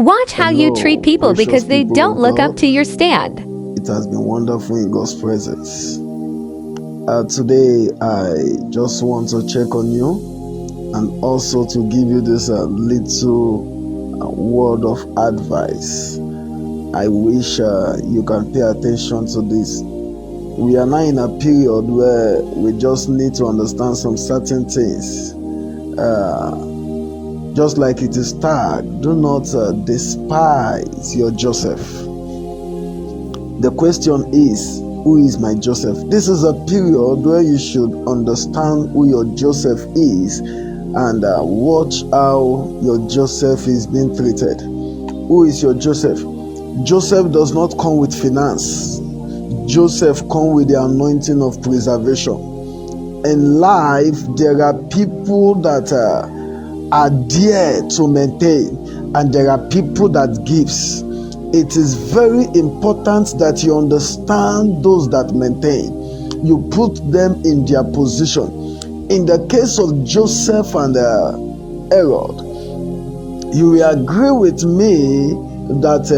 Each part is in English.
Watch how you treat Hello, people precious because they people don't of look up God. to your stand. It has been wonderful in God's presence. Today, I just want to check on you and also to give you this little word of advice. I wish you can pay attention to this. We are now in a period where we just need to understand some certain things. Just like it is tagged, do not despise your Joseph. The question is, who is my Joseph? This is a period where you should understand who your Joseph is and watch how your Joseph is being treated. Who is your Joseph? Joseph does not come with finance. Joseph comes with the anointing of preservation. In life, there are people that are there to maintain, and there are people that gives. It is very important that you understand those that maintain. You put them in their position. In the case of Joseph and Herod, you will agree with me that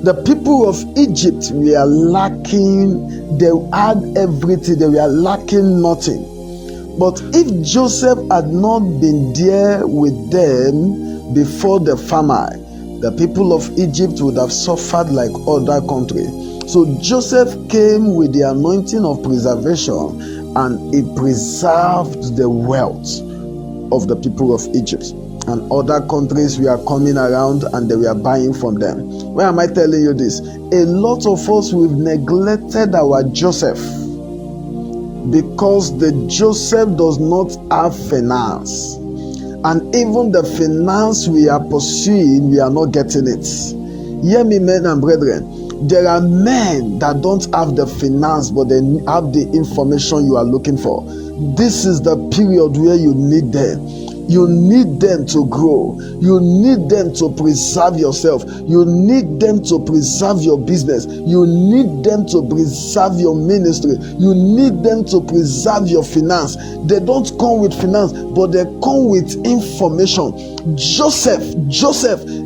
the people of Egypt were lacking. They had everything. They were lacking nothing. But if Joseph had not been there with them before the famine, the people of Egypt would have suffered like other countries. So Joseph came with the anointing of preservation, and he preserved the wealth of the people of Egypt. And other countries were coming around and they were buying from them. Why am I telling you this? A lot of us, we've neglected our Joseph because the Joseph does not have finance. And even the finance we are pursuing, we are not getting it. Hear me, men and brethren. There are men that don't have the finance, but they have the information you are looking for. This is the period where you need them. You need them to grow. You need them to preserve yourself. You need them to preserve your business. You need them to preserve your ministry. You need them to preserve your finance. They don't come with finance, but they come with information. Joseph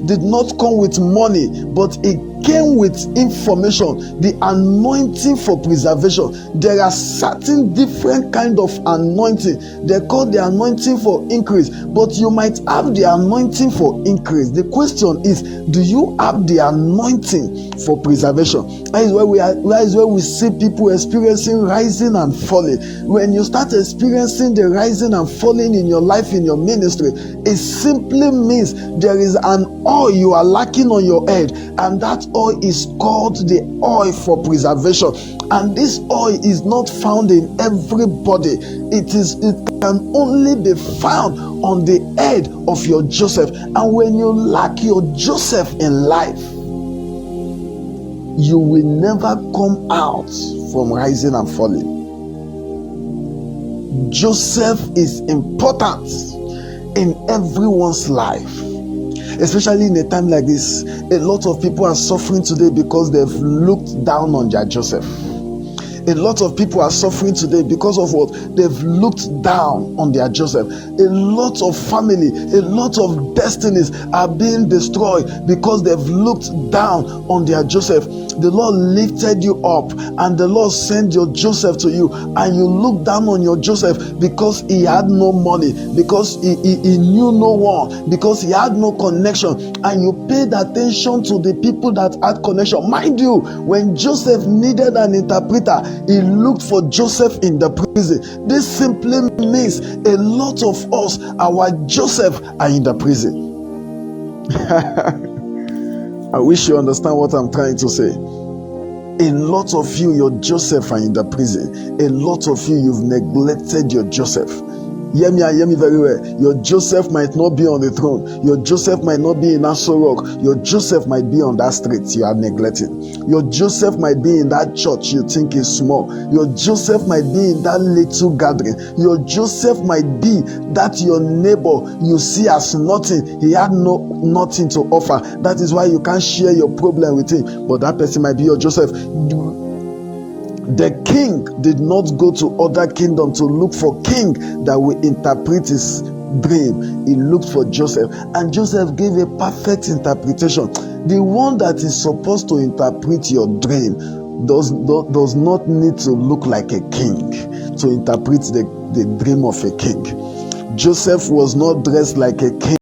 did not come with money, but he came with information, the anointing for preservation. There are certain different kind of anointing. They call the anointing for increase, but you might have the anointing for increase. The question is, do you have the anointing for preservation? That is where we see people experiencing rising and falling. When you start experiencing the rising and falling in your life, in your ministry, it simply means there is an oil you are lacking on your head, and that oil is called the oil for preservation. And this oil is not found in everybody. It can only be found on the head of your Joseph. And when you lack your Joseph in life, you will never come out from rising and falling. Joseph is important in everyone's life. Especially in a time like this, a lot of people are suffering today because they've looked down on their Joseph. A lot of people are suffering today because of what? They've looked down on their Joseph. A lot of family, a lot of destinies are being destroyed because they've looked down on their Joseph. The Lord lifted you up and the Lord sent your Joseph to you, and you look down on your Joseph because he had no money, because he knew no one, because he had no connection, and you paid attention to the people that had connection. Mind you, when Joseph needed an interpreter, he looked for Joseph in the prison. This simply means a lot of us, our Joseph, are in the prison. I wish you understand what I'm trying to say. A lot of you, your Joseph, are in the prison. A lot of you, you've neglected your Joseph. Hear me very well. Your Joseph might not be on the throne. Your Joseph might not be in Aso Rock. Your Joseph might be on that street you are neglecting. Your Joseph might be in that church you think is small. Your Joseph might be in that little gathering. Your Joseph might be that your neighbor you see as nothing. He had nothing to offer. That is why you can't share your problem with him. But that person might be your Joseph. The king did not go to other kingdom to look for king that will interpret his dream, he looked for Joseph, and Joseph gave a perfect interpretation. The one that is supposed to interpret your dream does not need to look like a king to interpret the dream of a king. Joseph was not dressed like a king.